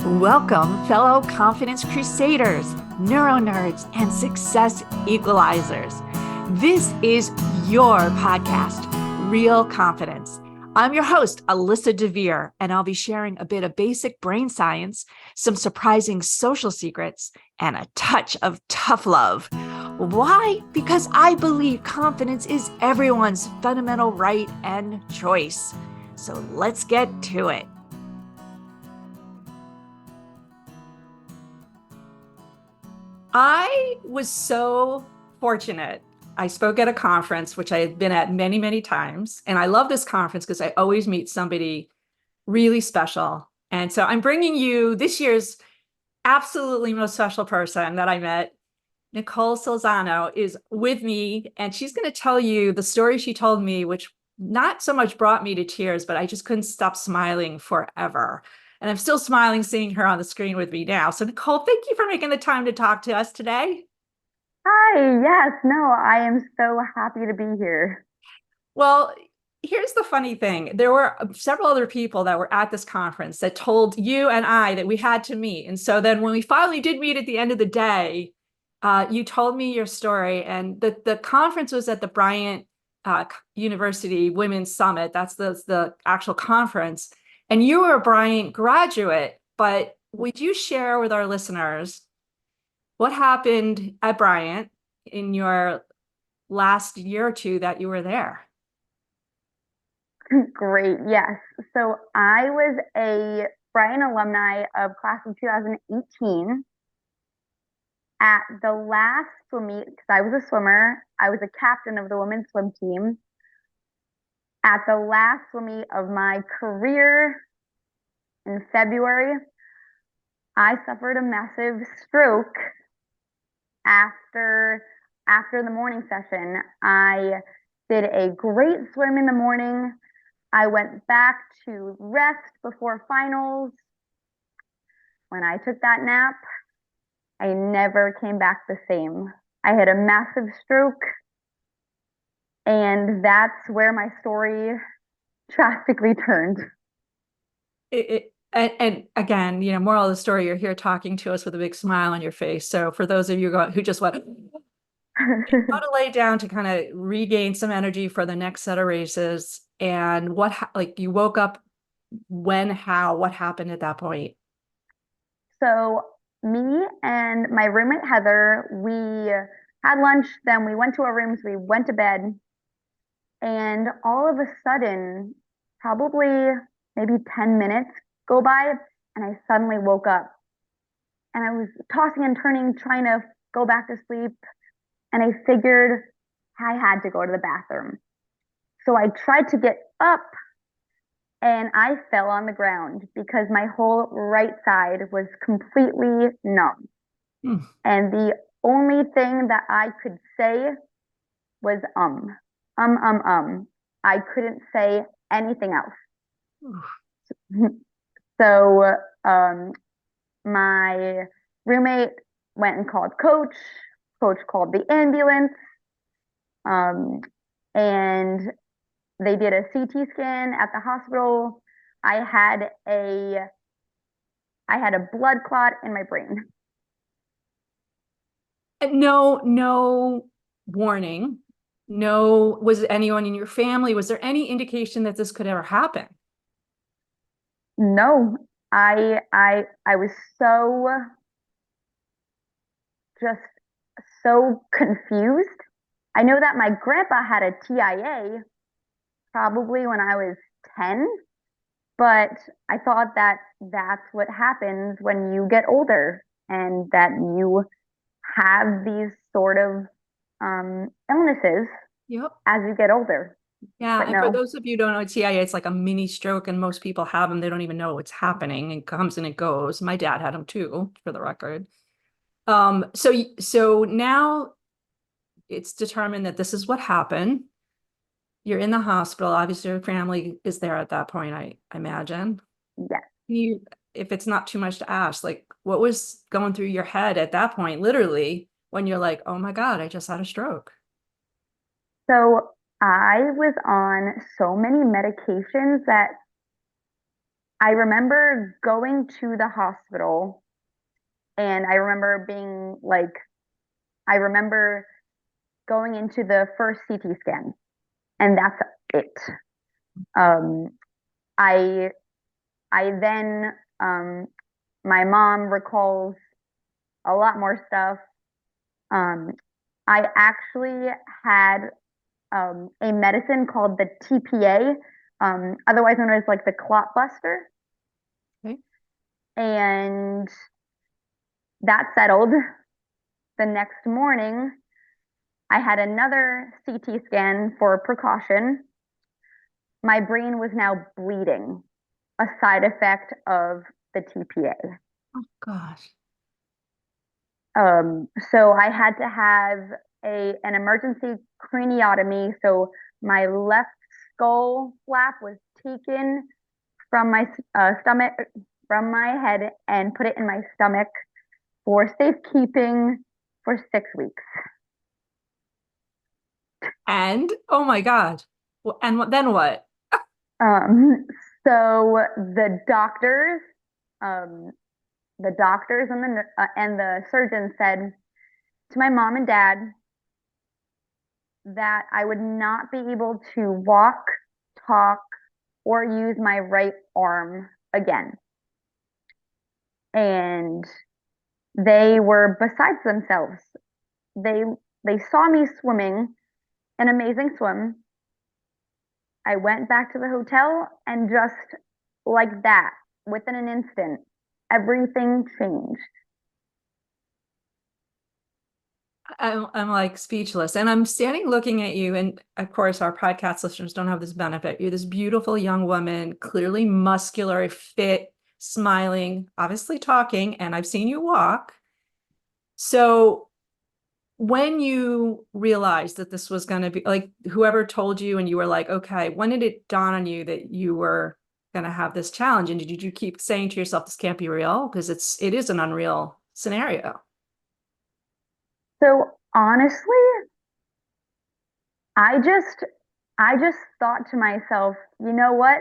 Welcome, fellow confidence crusaders, neuro nerds, and success equalizers. This is your podcast, Real Confidence. I'm your host, Alyssa DeVere, and I'll be sharing a bit of basic brain science, some surprising social secrets, and a touch of tough love. Why? Because I believe confidence is everyone's fundamental right and choice. So let's get to it. I was so fortunate. I spoke at a conference, which I had been at many, many times. And I love this conference because I always meet somebody really special. And so I'm bringing you this year's absolutely most special person that I met. Nicole Salzano is with me, and she's going to tell you the story she told me, which not so much brought me to tears, but I just couldn't stop smiling forever. And I'm still smiling seeing her on the screen with me now. So, Nicole, thank you for making the time to talk to us today. Hi, yes, no, I am so happy to be here. Well, here's the funny thing. There were several other people that were at this conference that told you and I that we had to meet. And so then when we finally did meet at the end of the day, you told me your story. And the conference was at the Bryant University Women's Summit. That's the actual conference. And you were a Bryant graduate, but would you share with our listeners what happened at Bryant in your last year or two that you were there? Great, yes. So I was a Bryant alumni of class of 2018. At the last swim meet, because I was a swimmer, I was a captain of the women's swim team. At the last swim meet of my career in February, I suffered a massive stroke after after the morning session. I did a great swim in the morning. I went back to rest before finals. When I took that nap, I never came back the same. I had a massive stroke, and that's where my story drastically turned. And again, moral of the story, you're here talking to us with a big smile on your face. So for those of you who just went, how to lay down to kind of regain some energy for the next set of races, and like you woke up what happened at that point? So, me and my roommate Heather, we had lunch, then we went to our rooms, we went to bed, and all of a sudden, probably maybe 10 minutes go by, and I suddenly woke up. And I was tossing and turning, trying to go back to sleep, and I figured I had to go to the bathroom. So I tried to get up, and I fell on the ground because my whole right side was completely numb. Hmm. And the only thing that I could say was I couldn't say anything else. So my roommate went and called coach. Coach called the ambulance. And they did a CT scan at the hospital. I had a I had a blood clot in my brain. No warning. No, was anyone in your family? Was there any indication that this could ever happen? No, I was just so confused. I know that my grandpa had a TIA probably when I was 10, but I thought that that's what happens when you get older and that you have these sort of illnesses Yep. as you get older. Yeah, But and for no. those of you who don't know, TIA, it's like a mini stroke, and most people have them. They don't even know what's happening. It comes and it goes. My dad had them too, for the record. So now it's determined that this is what happened. You're in the hospital. Obviously, your family is there at that point, I imagine. Yes. You, if it's not too much to ask, like what was going through your head at that point, literally, when you're like, oh my God, I just had a stroke? So I was on so many medications that I remember going to the hospital and I remember being like, I remember going into the first CT scan and that's it. Um, I, I then, my mom recalls a lot more stuff. Um, I actually had a medicine called the TPA, otherwise known as like the clot buster. Okay. And that settled. The next morning, I had another CT scan for precaution. My brain was now bleeding, a side effect of the TPA. Oh gosh. So I had to have an emergency craniotomy. So my left skull flap was taken from my stomach, from my head, and put it in my stomach for safekeeping for 6 weeks. And oh my God. And then what? Um, so um, the doctors and the surgeon said to my mom and dad that I would not be able to walk, talk, or use my right arm again. And they were besides themselves. They they saw me swimming, an amazing swim. I went back to the hotel and just like that, within an instant, everything changed. I'm like speechless. And I'm standing looking at you. And of course, our podcast listeners don't have this benefit. You're this beautiful young woman, clearly muscular, fit, smiling, obviously talking, and I've seen you walk. So when you realized that this was going to be like whoever told you, and you were like, okay, when did it dawn on you that you were going to have this challenge? And did you keep saying to yourself, this can't be real? Because it is an unreal scenario. So honestly, I just I just thought to myself, you know what?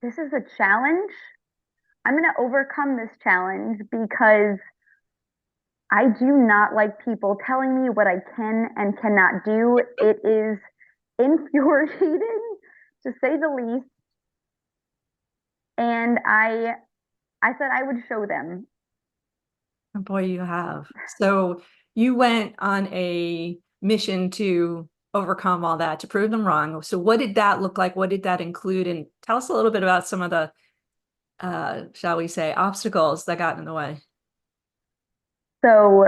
This is a challenge. I'm going to overcome this challenge because I do not like people telling me what I can and cannot do. It is infuriating to say the least. And I said I would show them. Boy, you have. So you went on a mission to overcome all that, to prove them wrong. So what did that look like? What did that include? And tell us a little bit about some of the, shall we say, obstacles that got in the way. So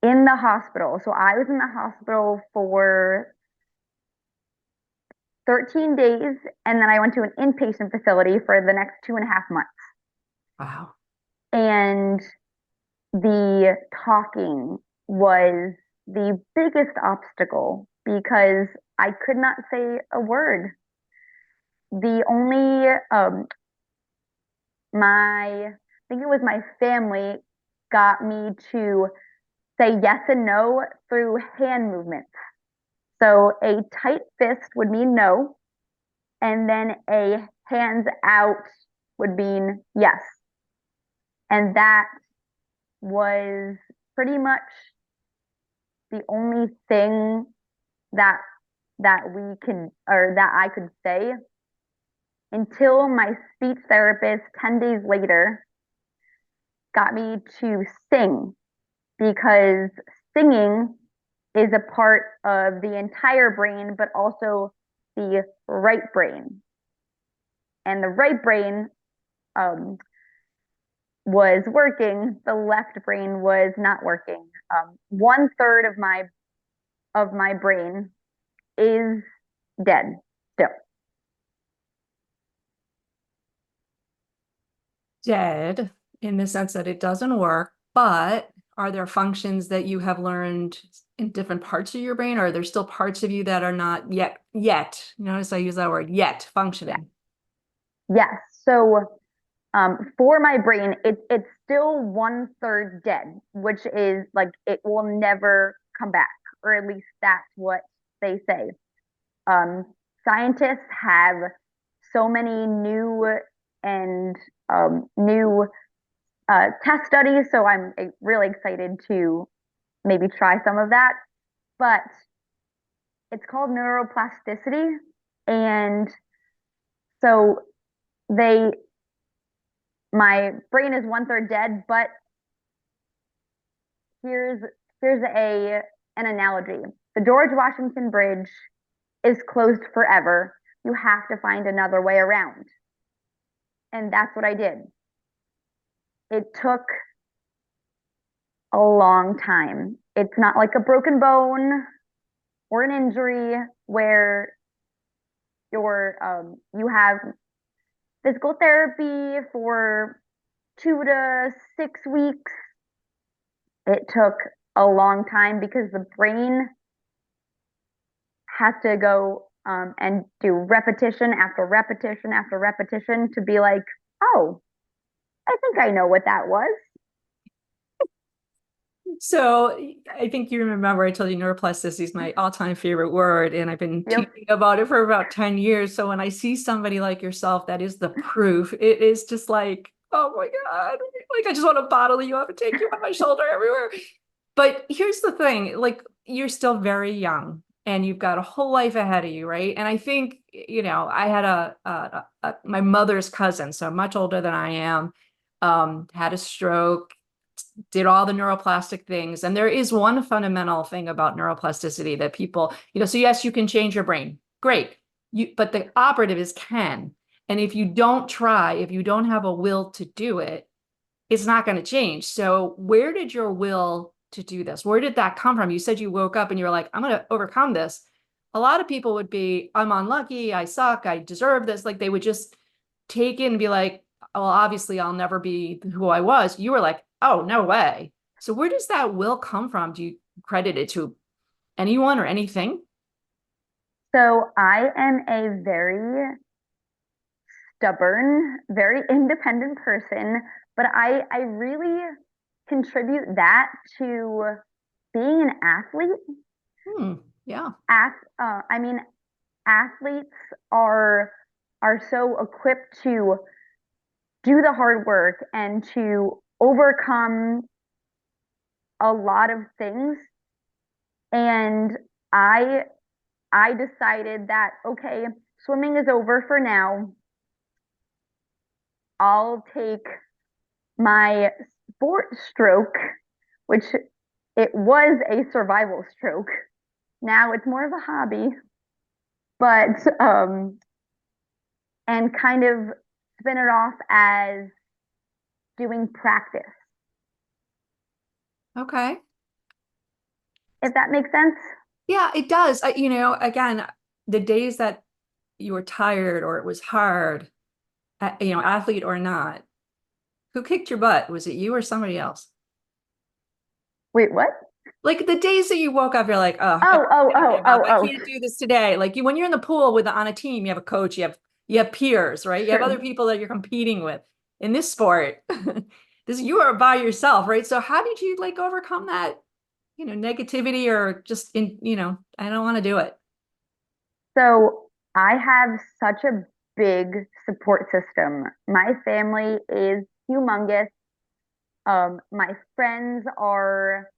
in the hospital, so I was in the hospital for 13 days, and then I went to an inpatient facility for the next 2.5 months. Wow. And the talking was the biggest obstacle because I could not say a word. The only I think it was my family got me to say yes and no through hand movements. So a tight fist would mean no, and then a hands out would mean yes. And that was pretty much the only thing that we can or that I could say until my speech therapist 10 days later got me to sing because singing is a part of the entire brain, but also the right brain. And the right brain um, was working, the left brain was not working. 1/3 of my brain is dead still. Dead in the sense that it doesn't work, but are there functions that you have learned in different parts of your brain? Or are there still parts of you that are not yet, notice I use that word, yet Yeah. functioning? Yes. So for my brain, it's still 1/3 dead, which is like it will never come back, or at least that's what they say. Scientists have so many new and new test studies. So I'm really excited to maybe try some of that. But it's called neuroplasticity. And so they, my brain is one third dead, but here's here's an analogy. The George Washington Bridge is closed forever. You have to find another way around. And that's what I did. It took a long time. It's not like a broken bone or an injury where you have physical therapy for 2 to 6 weeks. It took a long time because the brain has to go and do repetition after repetition after repetition to be like, oh, I think I know what that was. So I think you remember I told you neuroplasticity is my all-time favorite word, and I've been Yep. teaching about it for about 10 years. So when I see somebody like yourself, that is the proof. It is just like, oh my God, like I just want to bottle you up and take you on my shoulder everywhere. But here's the thing, like you're still very young and you've got a whole life ahead of you, right? And I think, I had my mother's cousin, so much older than I am, had a stroke, did all the neuroplastic things. And there is one fundamental thing about neuroplasticity that people, so yes, you can change your brain. Great. But the operative is can. And if you don't try, if you don't have a will to do it, it's not going to change. So where did your will to do this? Where did that come from? You said you woke up and you were like, I'm going to overcome this. A lot of people would be, I'm unlucky, I suck, I deserve this. Like they would just take it and be like, well, obviously I'll never be who I was. You were like, oh, no way. So where does that will come from? Do you credit it to anyone or anything? So I am a very stubborn, very independent person, but I really contribute that to being an athlete. Yeah. I mean, athletes are are so equipped to do the hard work and to overcome a lot of things. And I I decided that okay, swimming is over for now. I'll take my sport stroke, which it was a survival stroke. Now it's more of a hobby, but and kind of spin it off as doing practice, Okay. if that makes sense. Yeah, it does. Again, the days that you were tired or it was hard, athlete or not, who kicked your butt? Was it you or somebody else? Wait, what? Like the days that you woke up, you're like, oh, Oh, oh, oh, oh, I oh. can't do this today. Like when you're in the pool on a team, you have a coach, you have peers, right? You have other Sure. people that you're competing with. In this sport, you are by yourself, right? So how did you like overcome that, negativity or just I don't want to do it. So I have such a big support system. My family is humongous. My friends are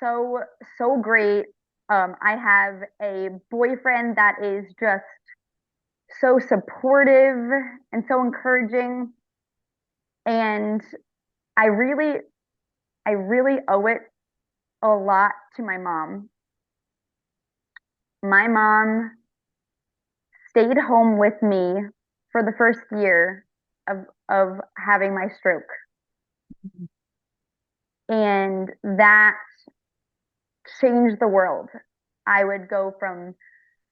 so, so great. I have a boyfriend that is just so supportive and so encouraging. And I really, I really owe it a lot to my mom. My mom stayed home with me for the first year of having my stroke. And that changed the world. I would go from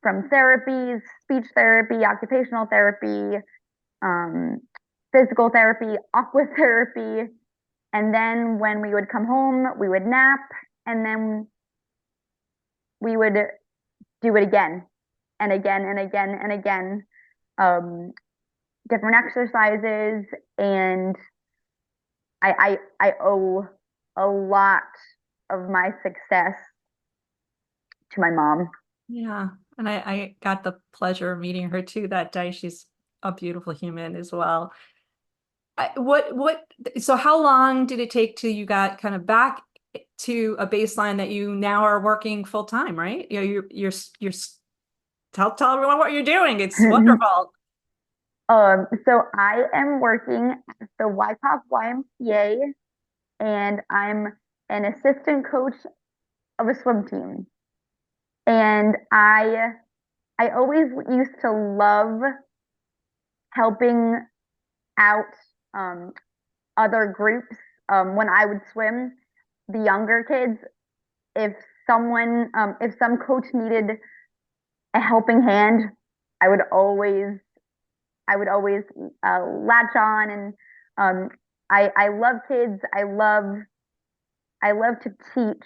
therapies, speech therapy, occupational therapy, um, physical therapy, aqua therapy, and then when we would come home, we would nap, and then we would do it again and again and again and again. Um, Different exercises, and I owe a lot of my success to my mom. Yeah. And I got the pleasure of meeting her too that day. She's a beautiful human as well. So how long did it take till you got kind of back to a baseline that you now are working full time, right? You're tell everyone what you're doing. It's wonderful. So I am working at the YCOP YMCA, and I'm an assistant coach of a swim team. And I always used to love helping out other groups when I would swim, the younger kids. If if some coach needed a helping hand, I would always latch on, and I love kids. I love to teach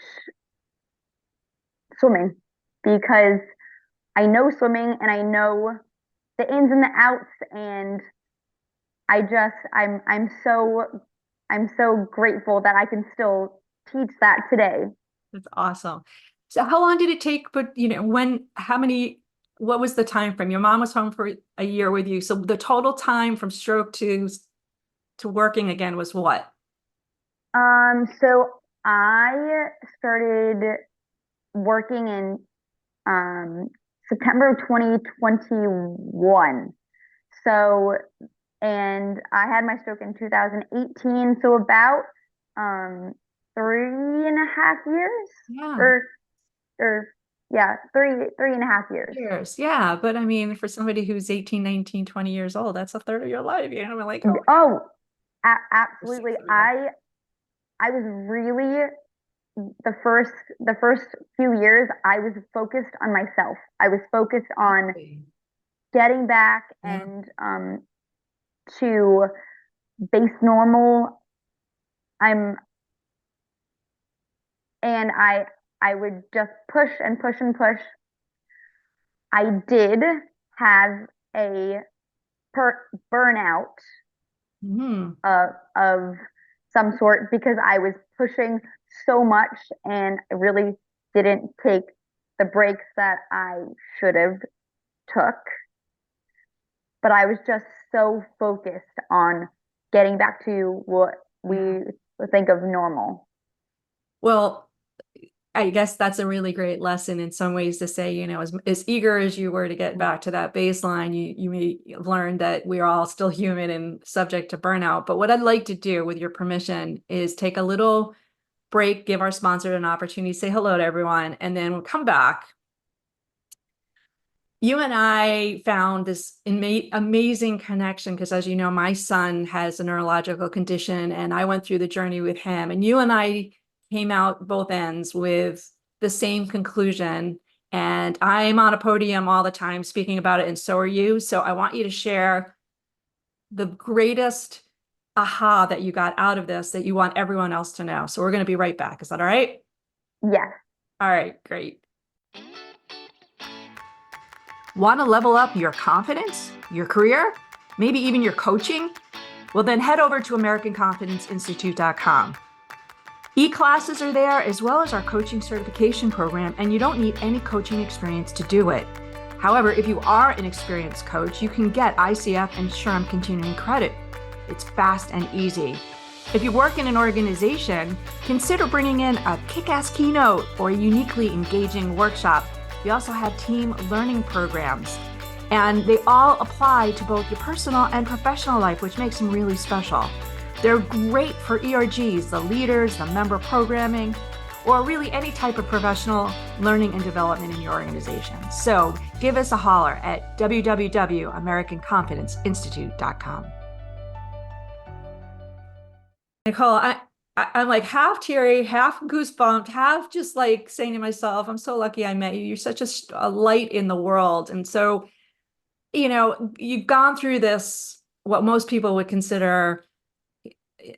swimming because I know swimming and I know the ins and the outs, and I'm so grateful that I can still teach that today. That's awesome. So how long did it take, but what was the time frame? Your mom was home for a year with you. So the total time from stroke to working again was what? So I started working in um September of 2021. So, and I had my stroke in 2018, so about um 3.5 years, Yeah. or or yeah, three and a half years. Years. Yeah. But I mean, for somebody who's 18, 19, 20 years old, that's a third of your life. You know, I'm like, oh, Oh, or absolutely. 6 of your life. I was really the first few years I was focused on myself. I was focused on getting back Yeah. and to base normal. I'm and I would just push and push and push. I did have a burnout Hmm. of some sort because I was pushing so much and I really didn't take the breaks that I should have took. But I was just so focused on getting back to what Yeah. we think of normal. Well, I guess that's a really great lesson in some ways to say, as eager as you were to get back to that baseline, you may learn that we're all still human and subject to burnout. But what I'd like to do, with your permission, is take a little break, give our sponsor an opportunity to say hello to everyone, and then we'll come back. You and I found this amazing connection because, as you know, my son has a neurological condition, and I went through the journey with him. And you and I came out both ends with the same conclusion. And I'm on a podium all the time speaking about it, and so are you. So I want you to share the greatest aha that you got out of this that you want everyone else to know. So we're going to be right back. Is that all right? Yes. All right, great. Want to level up your confidence, your career, maybe even your coaching? Well, then head over to AmericanConfidenceInstitute.com. E-classes are there, as well as our coaching certification program, and you don't need any coaching experience to do it. However, if you are an experienced coach, you can get ICF and SHRM continuing credit. It's fast and easy. If you work in an organization, consider bringing in a kick-ass keynote or a uniquely engaging workshop. We also have team learning programs, and they all apply to both your personal and professional life, which makes them really special. They're great for ERGs, the leaders, the member programming, or really any type of professional learning and development in your organization. So give us a holler at www.americanconfidenceinstitute.com. Nicole, I'm like half teary, half goosebumped, half just like saying to myself, I'm so lucky I met you. You're such a light in the world. And so, you've gone through this, what most people would consider,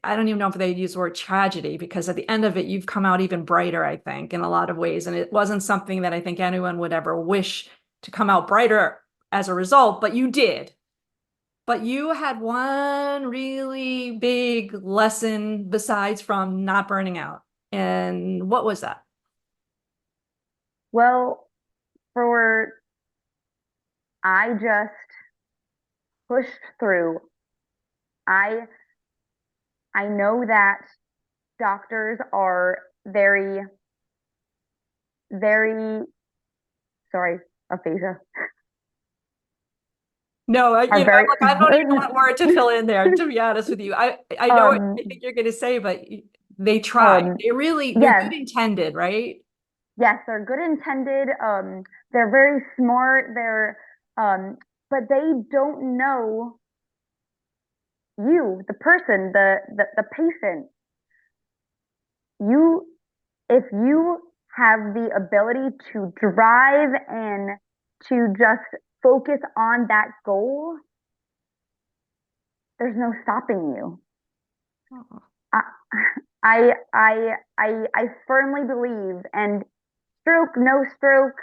I don't even know if they use the word tragedy, because at the end of it, you've come out even brighter, I think, in a lot of ways. And it wasn't something that I think anyone would ever wish to come out brighter as a result, but you did. But you had one really big lesson besides from not burning out. And what was that? Well, for I just pushed through. I I know that doctors are very, very, sorry, aphasia, No, are very, look, I don't even know what word to fill in there, to be honest with you. I know what I think you're going to say, but they try. They're yes, good intended, right? yes, they're good intended. They're very smart. But they don't know you, the person, the patient. You, if you have the ability to drive and to just focus on that goal, there's no stopping you. Oh. I, I firmly believe, and stroke, no stroke,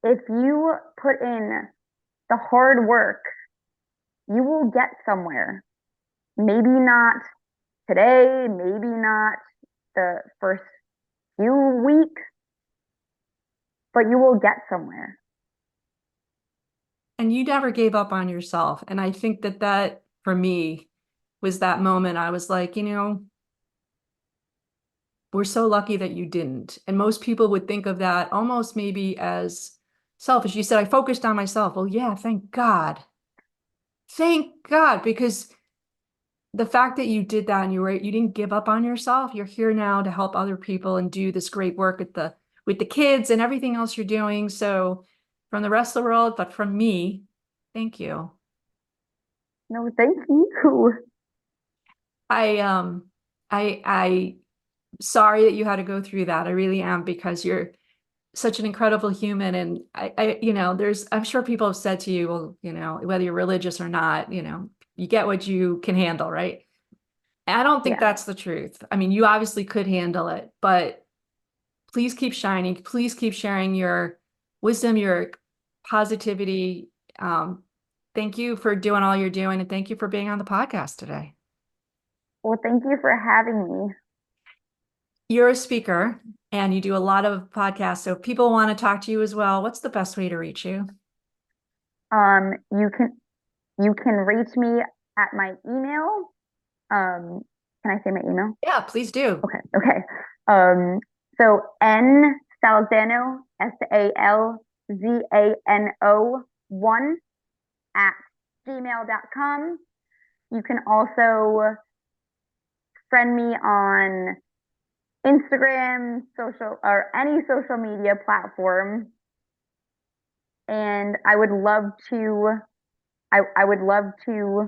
if you put in the hard work, you will get somewhere. Maybe not today, maybe not the first few weeks, but you will get somewhere. And you never gave up on yourself. And I think that for me was that moment. I was like, we're so lucky that you didn't. And most people would think of that almost maybe as selfish. You said, I focused on myself. Well, yeah, thank God. Thank God, because the fact that you did that and you didn't give up on yourself. You're here now to help other people and do this great work with the kids and everything else you're doing. So from the rest of the world, but from me, thank you. No, thank you. I sorry that you had to go through that. I really am, because you're such an incredible human. And I'm sure people have said to you, well, whether you're religious or not, you get what you can handle, right? And I don't think Yeah. that's the truth. I mean, you obviously could handle it, but please keep shining. Please keep sharing your wisdom, your positivity. Thank you for doing all you're doing, and thank you for being on the podcast today. Well, thank you for having me. You're a speaker and you do a lot of podcasts. So if people want to talk to you as well, what's the best way to reach you? You can reach me at my email. Can I say my email? Yeah, please do. Okay, okay. So N Salzano, SALZANO 1 at gmail.com. You can also friend me on Instagram, social, or any social media platform. And I would love to, I would love to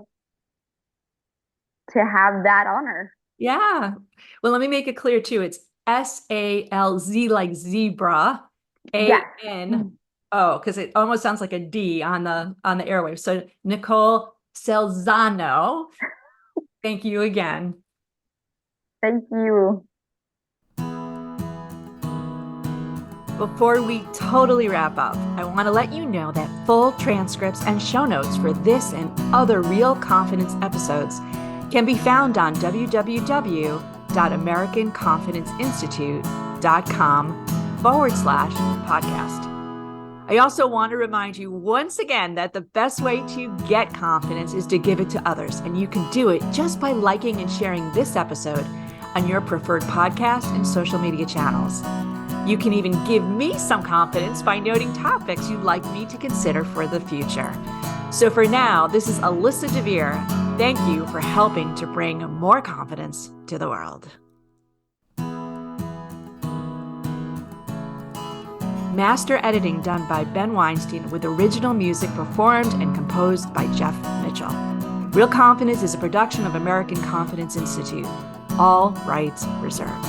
have that honor. Yeah. Well, let me make it clear too. It's SALZ like zebra, Yes. ANO, because it almost sounds like a D on the airwaves. So Nicole Salzano, thank you again. Thank you. Before we totally wrap up, I want to let you know that full transcripts and show notes for this and other Real Confidence episodes can be found on www.americanconfidenceinstitute.com/podcast. I also want to remind you once again that the best way to get confidence is to give it to others, and you can do it just by liking and sharing this episode on your preferred podcast and social media channels. You can even give me some confidence by noting topics you'd like me to consider for the future. So for now, this is Alyssa DeVere. Thank you for helping to bring more confidence to the world. Master editing done by Ben Weinstein, with original music performed and composed by Jeff Mitchell. Real Confidence is a production of American Confidence Institute. All rights reserved.